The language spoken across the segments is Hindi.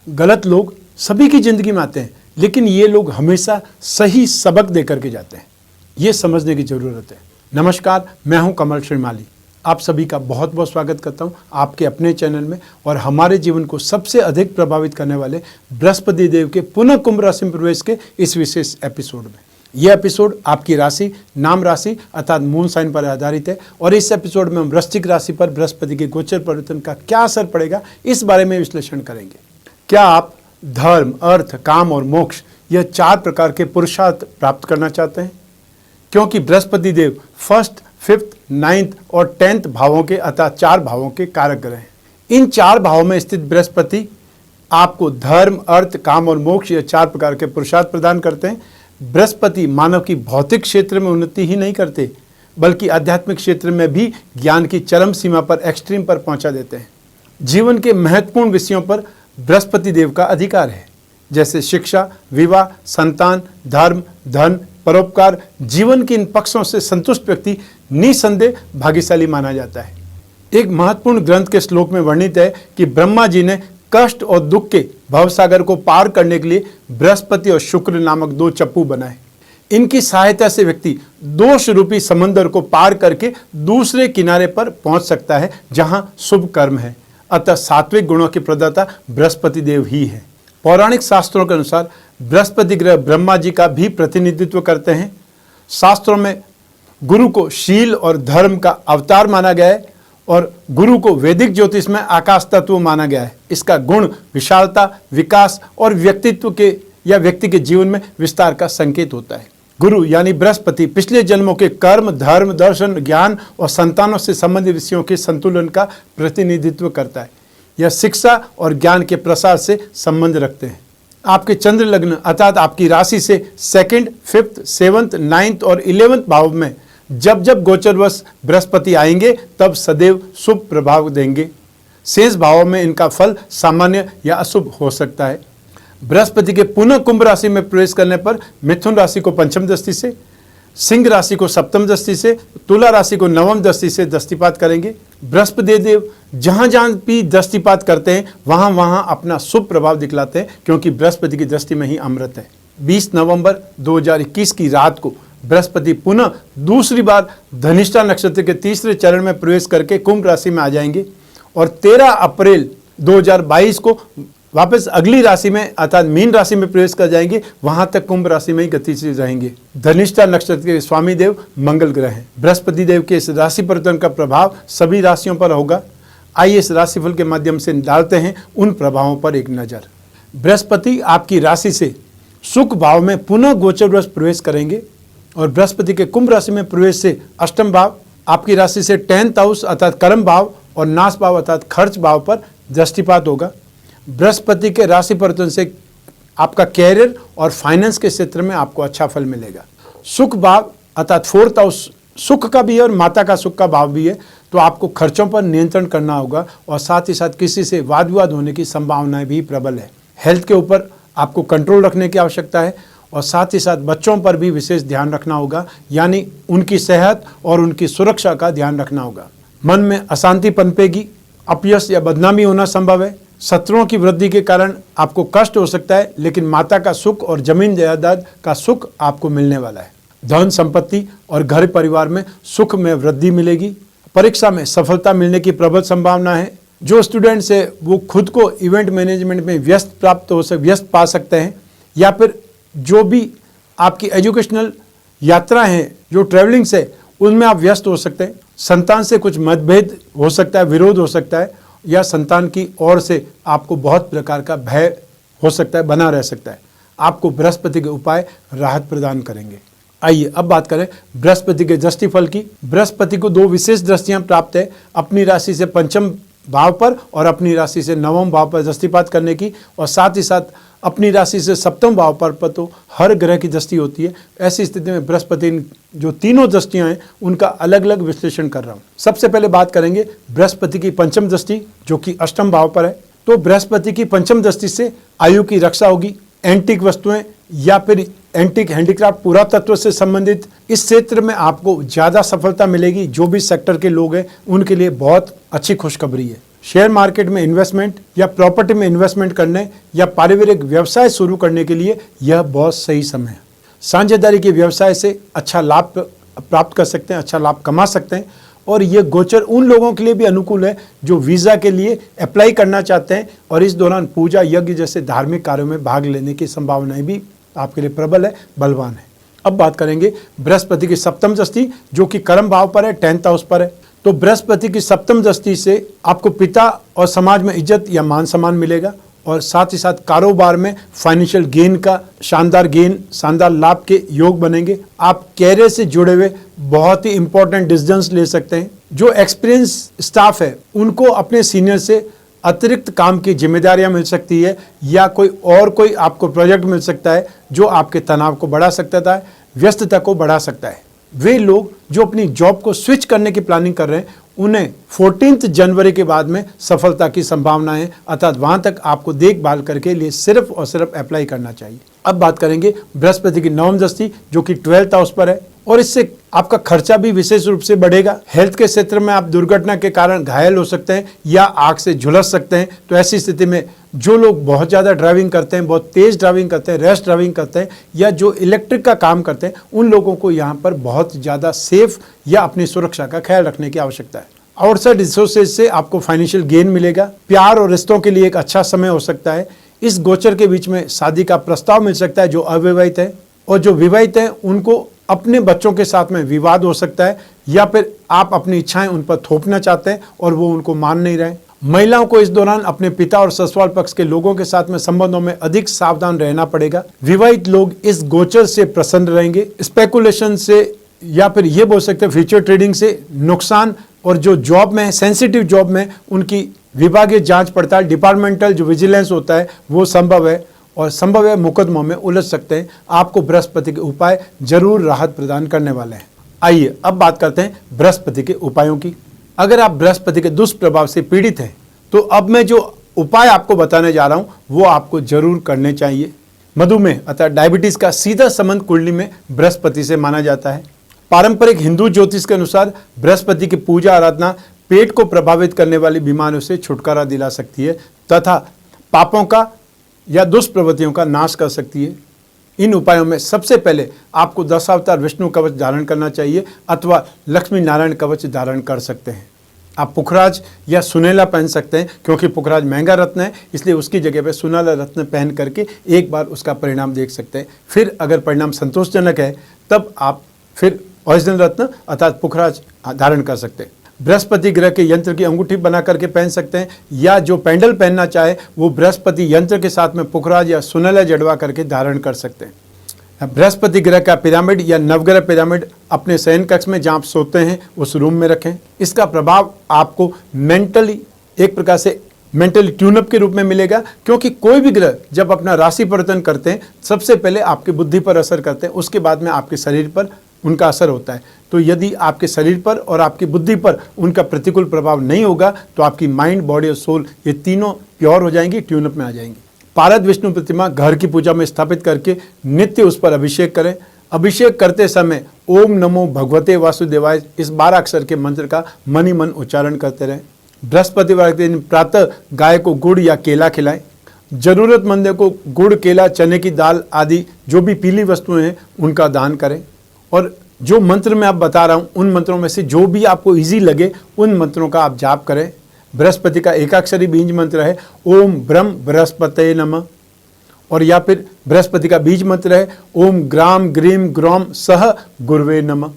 गलत लोग सभी की ज़िंदगी में आते हैं, लेकिन ये लोग हमेशा सही सबक दे करके जाते हैं। ये समझने की ज़रूरत है। नमस्कार, मैं हूं कमल श्रीमाली। आप सभी का बहुत बहुत स्वागत करता हूं आपके अपने चैनल में और हमारे जीवन को सबसे अधिक प्रभावित करने वाले बृहस्पति देव के पुनः कुंभ राशि में प्रवेश के इस विशेष एपिसोड में। यह एपिसोड आपकी राशि, नाम राशि अर्थात मून साइन पर आधारित है और इस एपिसोड में हम वृश्चिक राशि पर बृहस्पति के गोचर परिवर्तन का क्या असर पड़ेगा, इस बारे में विश्लेषण करेंगे। क्या आप धर्म, अर्थ, काम और मोक्ष यह 4 प्रकार के पुरुषार्थ प्राप्त करना चाहते हैं? क्योंकि बृहस्पति देव 1st, 5th, 9th और 10th भावों के अर्थात 4 भावों के कारक ग्रह हैं। इन 4 भावों में स्थित बृहस्पति आपको धर्म, अर्थ, काम और मोक्ष यह 4 प्रकार के पुरुषार्थ प्रदान करते हैं। बृहस्पति मानव की भौतिक क्षेत्र में उन्नति ही नहीं करते, बल्कि आध्यात्मिक क्षेत्र में भी ज्ञान की चरम सीमा पर, एक्सट्रीम पर पहुंचा देते हैं। जीवन के महत्वपूर्ण विषयों पर बृहस्पति देव का अधिकार है, जैसे शिक्षा, विवाह, संतान, धर्म, धन, परोपकार। जीवन के इन पक्षों से संतुष्ट व्यक्ति निसंदेह भाग्यशाली माना जाता है। एक महत्वपूर्ण ग्रंथ के श्लोक में वर्णित है कि ब्रह्मा जी ने कष्ट और दुख के भवसागर को पार करने के लिए बृहस्पति और शुक्र नामक 2 चप्पू बनाए। इनकी सहायता से व्यक्ति दोष रूपी समंदर को पार करके दूसरे किनारे पर पहुंच सकता है, जहां शुभ कर्म है। अतः सात्विक गुणों की प्रदाता बृहस्पति देव ही है। पौराणिक शास्त्रों के अनुसार बृहस्पति ग्रह ब्रह्मा जी का भी प्रतिनिधित्व करते हैं। शास्त्रों में गुरु को शील और धर्म का अवतार माना गया है और गुरु को वैदिक ज्योतिष में आकाश तत्व माना गया है। इसका गुण विशालता, विकास और व्यक्तित्व के या व्यक्ति के जीवन में विस्तार का संकेत होता है। गुरु यानी बृहस्पति पिछले जन्मों के कर्म, धर्म, दर्शन, ज्ञान और संतानों से संबंधित विषयों के संतुलन का प्रतिनिधित्व करता है। यह शिक्षा और ज्ञान के प्रसार से संबंध रखते हैं। आपके चंद्र लग्न अर्थात आपकी राशि से 2nd, 5th, 7th, 9th और 11th भाव में जब जब गोचरवश बृहस्पति आएंगे तब सदैव शुभ प्रभाव देंगे। शेष भावों में इनका फल सामान्य या अशुभ हो सकता है। बृहस्पति के पुनः कुंभ राशि में प्रवेश करने पर मिथुन राशि को 5th दृष्टि से, सिंह राशि को 7th दृष्टि से, तुला राशि को 9th दृष्टि से दृष्टिपात करेंगे। बृहस्पति देव जहां जहां भी दृष्टिपात करते हैं वहां वहां अपना शुभ प्रभाव दिखलाते हैं, क्योंकि बृहस्पति की दृष्टि में ही अमृत है। 20 नवंबर 2021 की रात को बृहस्पति पुनः दूसरी बार धनिष्ठा नक्षत्र के 3रे चरण में प्रवेश करके कुंभ राशि में आ जाएंगे और 13 अप्रैल 2022 को वापस अगली राशि में अर्थात मीन राशि में प्रवेश कर जाएंगे। वहां तक कुंभ राशि में ही गतिशील रहेंगे। धनिष्ठा नक्षत्र के स्वामी देव मंगल ग्रह हैं। बृहस्पति देव के इस राशि परिवर्तन का प्रभाव सभी राशियों पर होगा। आइए इस राशिफल के माध्यम से डालते हैं उन प्रभावों पर एक नजर। बृहस्पति आपकी राशि से सुख भाव में पुनः गोचरवश प्रवेश करेंगे और बृहस्पति के कुंभ राशि में प्रवेश से अष्टम भाव, आपकी राशि से 10th हाउस अर्थात कर्म भाव और नाश भाव अर्थात खर्च भाव पर दृष्टिपात होगा। बृहस्पति के राशि परिवर्तन से आपका कैरियर और फाइनेंस के क्षेत्र में आपको अच्छा फल मिलेगा। सुख भाव अर्थात 4th हाउस सुख का भी है और माता का सुख का भाव भी है, तो आपको खर्चों पर नियंत्रण करना होगा और साथ ही साथ किसी से वाद विवाद होने की संभावनाएं भी प्रबल है। हेल्थ के ऊपर आपको कंट्रोल रखने की आवश्यकता है और साथ ही साथ बच्चों पर भी विशेष ध्यान रखना होगा, यानी उनकी सेहत और उनकी सुरक्षा का ध्यान रखना होगा। मन में अशांति पनपेगी, अपयश या बदनामी होना संभव है। शत्रुओं की वृद्धि के कारण आपको कष्ट हो सकता है, लेकिन माता का सुख और जमीन जायदाद का सुख आपको मिलने वाला है। धन संपत्ति और घर परिवार में सुख में वृद्धि मिलेगी। परीक्षा में सफलता मिलने की प्रबल संभावना है। जो स्टूडेंट्स है वो खुद को इवेंट मैनेजमेंट में व्यस्त पा सकते हैं, या फिर जो भी आपकी एजुकेशनल यात्रा हैं, जो ट्रैवलिंग्स है, उनमें आप व्यस्त हो सकते हैं। संतान से कुछ मतभेद हो सकता है, विरोध हो सकता है, या संतान की ओर से आपको बहुत प्रकार का भय हो सकता है, बना रह सकता है। आपको बृहस्पति के उपाय राहत प्रदान करेंगे। आइए अब बात करें बृहस्पति के दृष्टिफल की। बृहस्पति को 2 विशेष दृष्टियां प्राप्त है, अपनी राशि से 5th भाव पर और अपनी राशि से 9वें भाव पर दृष्टिपात करने की, और साथ ही साथ अपनी राशि से 7वें भाव पर तो हर ग्रह की दृष्टि होती है। ऐसी स्थिति में बृहस्पति जो तीनों दृष्टियां हैं उनका अलग अलग विश्लेषण कर रहा हूं। सबसे पहले बात करेंगे बृहस्पति की 5th दृष्टि जो कि अष्टम भाव पर है। तो बृहस्पति की 5th दृष्टि से आयु की रक्षा होगी। एंटीक वस्तुएं या फिर एंटीक हैंडीक्राफ्ट पुरातत्व से संबंधित इस क्षेत्र में आपको ज़्यादा सफलता मिलेगी। जो भी सेक्टर के लोग हैं उनके लिए बहुत अच्छी खुशखबरी है। शेयर मार्केट में इन्वेस्टमेंट या प्रॉपर्टी में इन्वेस्टमेंट करने या पारिवारिक व्यवसाय शुरू करने के लिए यह बहुत सही समय है। साझेदारी के व्यवसाय से अच्छा लाभ प्राप्त कर सकते हैं, अच्छा लाभ कमा सकते हैं। और ये गोचर उन लोगों के लिए भी अनुकूल है जो वीज़ा के लिए अप्लाई करना चाहते हैं और इस दौरान पूजा यज्ञ जैसे धार्मिक कार्यों में भाग लेने की संभावनाएं भी आपके लिए प्रबल है, बलवान है। अब बात करेंगे बृहस्पति की सप्तम दृष्टि जो कि कर्म भाव पर है, 10th हाउस पर है। तो बृहस्पति की सप्तम दृष्टि से आपको पिता और समाज में इज्जत या मान सम्मान मिलेगा और साथ ही साथ कारोबार में फाइनेंशियल गेन का शानदार लाभ के योग बनेंगे। आप कैरियर से जुड़े हुए बहुत ही इंपॉर्टेंट डिसीजंस ले सकते हैं। जो एक्सपीरियंस स्टाफ है उनको अपने सीनियर से अतिरिक्त काम की जिम्मेदारियां मिल सकती है या कोई आपको प्रोजेक्ट मिल सकता है जो आपके तनाव को बढ़ा सकता है, व्यस्तता को बढ़ा सकता है। वे लोग जो अपनी जॉब को स्विच करने की प्लानिंग कर रहे हैं उन्हें 14 जनवरी के बाद में सफलता की संभावना है, अर्थात वहां तक आपको देखभाल करके लिए सिर्फ और सिर्फ अप्लाई करना चाहिए। अब बात करेंगे बृहस्पति की नवम दृष्टि जो कि 12th हाउस पर है और इससे आपका खर्चा भी विशेष रूप से बढ़ेगा। हेल्थ के क्षेत्र में आप दुर्घटना के कारण घायल हो सकते हैं या आग से झुलस सकते हैं। तो ऐसी स्थिति में जो लोग बहुत ज़्यादा ड्राइविंग करते हैं, बहुत तेज ड्राइविंग करते हैं, रैश ड्राइविंग करते हैं या जो इलेक्ट्रिक का काम करते हैं उन लोगों को यहाँ पर बहुत ज़्यादा सेफ या अपनी सुरक्षा का ख्याल रखने की आवश्यकता है। आउटसाइड रिसोर्सेज से आपको फाइनेंशियल गेन मिलेगा। प्यार और रिश्तों के लिए एक अच्छा समय हो सकता है। इस गोचर के बीच में शादी का प्रस्ताव मिल सकता है जो अविवाहित है, और जो विवाहित हैं उनको अपने बच्चों के साथ में विवाद हो सकता है या फिर आप अपनी इच्छाएं उन पर थोपना चाहते हैं और वो उनको मान नहीं रहे। महिलाओं को इस दौरान अपने पिता और ससुराल पक्ष के लोगों के साथ में संबंधों में अधिक सावधान रहना पड़ेगा। विवाहित लोग इस गोचर से प्रसन्न रहेंगे। स्पेकुलेशन से या फिर ये बोल सकते हैं फ्यूचर ट्रेडिंग से नुकसान, और जो जॉब में है, सेंसिटिव जॉब में उनकी विभागीय जांच पड़ताल, डिपार्टमेंटल जो विजिलेंस होता है वो संभव है और संभव है मुकदमों में उलझ सकते हैं। आपको बृहस्पति के उपाय जरूर राहत प्रदान करने वाले हैं। आइए अब बात करते हैं बृहस्पति के उपायों की। अगर आप बृहस्पति के दुष्प्रभाव से पीड़ित हैं तो अब मैं जो उपाय आपको बताने जा रहा हूं वो आपको जरूर करने चाहिए। मधुमेह अर्थात डायबिटीज का सीधा संबंध कुंडली में बृहस्पति से माना जाता है। पारंपरिक हिंदू ज्योतिष के अनुसार बृहस्पति की पूजा आराधना पेट को प्रभावित करने वाली बीमारियों से छुटकारा दिला सकती है तथा पापों का या दुष्प्रवृत्तियों का नाश कर सकती है। इन उपायों में सबसे पहले आपको 10 अवतार विष्णु कवच धारण करना चाहिए अथवा लक्ष्मी नारायण कवच धारण कर सकते हैं। आप पुखराज या सुनेला पहन सकते हैं क्योंकि पुखराज महंगा रत्न है, इसलिए उसकी जगह पे सुनेला रत्न पहन करके एक बार उसका परिणाम देख सकते हैं। फिर अगर परिणाम संतोषजनक है तब आप फिर ओरिजिनल रत्न अर्थात पुखराज धारण कर सकते हैं। बृहस्पति ग्रह के यंत्र की अंगूठी बना करके पहन सकते हैं या जो पेंडल पहनना चाहे वो बृहस्पति यंत्र के साथ में पुखराज या सुनेला जड़वा करके धारण कर सकते हैं। बृहस्पति ग्रह का पिरामिड या नवग्रह पिरामिड अपने शयन कक्ष में जहाँ आप सोते हैं उस रूम में रखें। इसका प्रभाव आपको मेंटली एक प्रकार से मेंटली ट्यूनअप के रूप में मिलेगा, क्योंकि कोई भी ग्रह जब अपना राशि परिवर्तन करते हैं सबसे पहले आपकी बुद्धि पर असर करते हैं, उसके बाद में आपके शरीर पर उनका असर होता है। तो यदि आपके शरीर पर और आपकी बुद्धि पर उनका प्रतिकूल प्रभाव नहीं होगा तो आपकी माइंड, बॉडी और सोल ये तीनों प्योर हो जाएंगी, ट्यूनअप में आ जाएंगी। पारद विष्णु प्रतिमा घर की पूजा में स्थापित करके नित्य उस पर अभिषेक करें। अभिषेक करते समय ओम नमो भगवते वासुदेवाय इस 12 अक्षर के मंत्र का मन ही मन उच्चारण करते रहें। बृहस्पतिवार के दिन प्रातः गाय को गुड़ या केला खिलाएं। जरूरतमंदों को गुड़, केला, चने की दाल आदि जो भी पीली वस्तुएं हैं उनका दान करें। और जो मंत्र मैं आप बता रहा हूं उन मंत्रों में से जो भी आपको इजी लगे उन मंत्रों का आप जाप करें। बृहस्पति का एकाक्षरी बीज मंत्र है ओम ब्रह्म बृहस्पते नमः, और या फिर बृहस्पति का बीज मंत्र है ओम ग्राम ग्रीम ग्रोम सह गुरुवे नमः।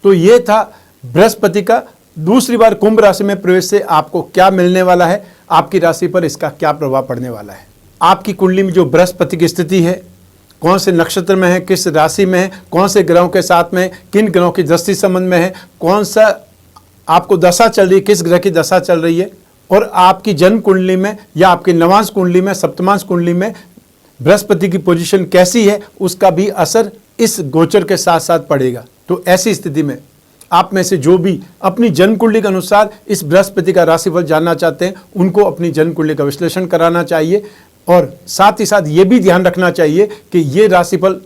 तो ये था बृहस्पति का दूसरी बार कुंभ राशि में प्रवेश से आपको क्या मिलने वाला है, आपकी राशि पर इसका क्या प्रभाव पड़ने वाला है। आपकी कुंडली में जो बृहस्पति की स्थिति है, कौन से नक्षत्र में है, किस राशि में है, कौन से ग्रहों के साथ में, किन ग्रहों की दृष्टि संबंध में है, कौन सा आपको दशा चल रही है, किस ग्रह की दशा चल रही है, और आपकी जन्म कुंडली में या आपकी नवांश कुंडली में, सप्तमांश कुंडली में बृहस्पति की पोजीशन कैसी है, उसका भी असर इस गोचर के साथ साथ पड़ेगा। तो ऐसी स्थिति में आप में से जो भी अपनी जन्म कुंडली के अनुसार इस बृहस्पति का राशिफल जानना चाहते हैं उनको अपनी जन्म कुंडली का विश्लेषण कराना चाहिए, और साथ ही साथ ये भी ध्यान रखना चाहिए कि ये राशिफल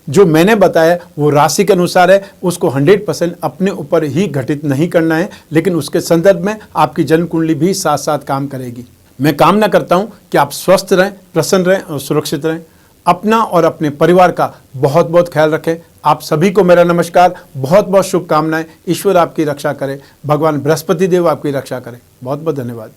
जो मैंने बताया वो राशि के अनुसार है, उसको 100% अपने ऊपर ही घटित नहीं करना है, लेकिन उसके संदर्भ में आपकी जन्म कुंडली भी साथ साथ काम करेगी। मैं कामना करता हूं कि आप स्वस्थ रहें, प्रसन्न रहें और सुरक्षित रहें। अपना और अपने परिवार का बहुत बहुत ख्याल रखें। आप सभी को मेरा नमस्कार, बहुत बहुत शुभकामनाएं। ईश्वर आपकी रक्षा करे, भगवान बृहस्पति देव आपकी रक्षा करें। बहुत बहुत धन्यवाद।